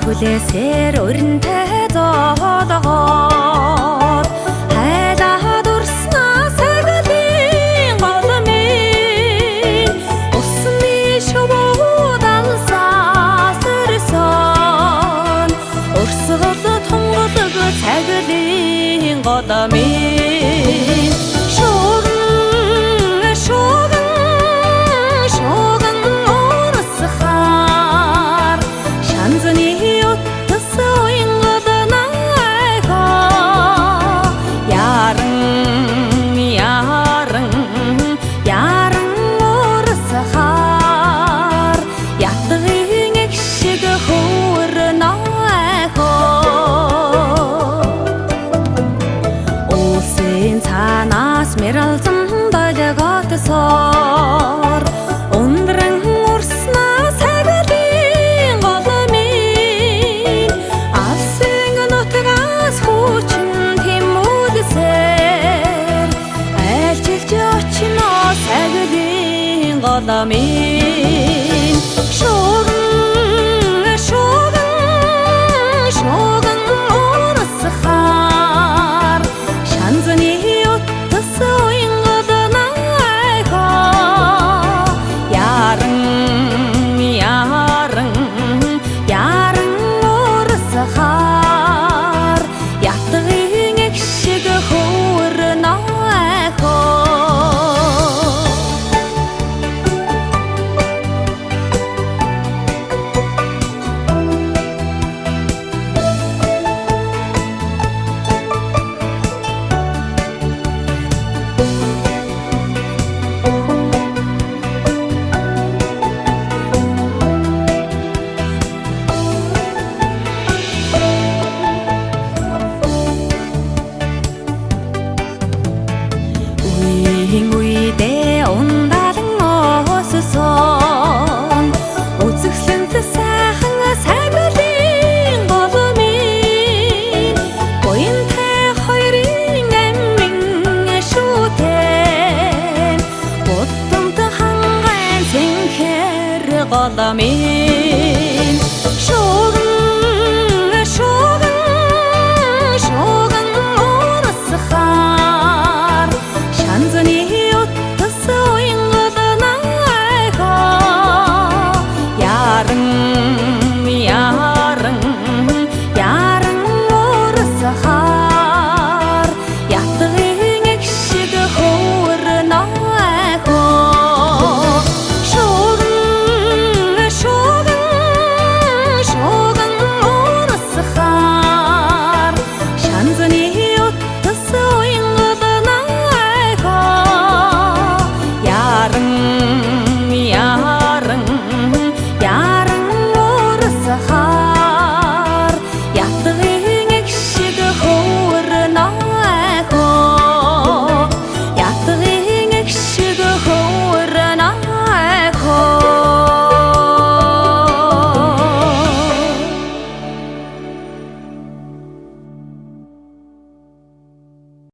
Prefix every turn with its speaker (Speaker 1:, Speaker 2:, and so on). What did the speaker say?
Speaker 1: Хүлээсээр өрнөтэй зоолгоод хайлаа дурснаа сагалын голомын усны шувууд алсаас өрсөн урсгал тунгалаг цаглын голомын шуган урсхаар шанзны Мералзан дажагатсаар ундран урснаа сагалын голомын алсын нутгаас хүчин тэмүүлсээр айлчилж очно сагалын голомын шуган урсхаар шанзны Үйдээ ундаалan оссон үзэсгэлэнт сайхан сагалын голомын буянтай хоёрын амин шүтэн будамт ханган сэнхэр голомын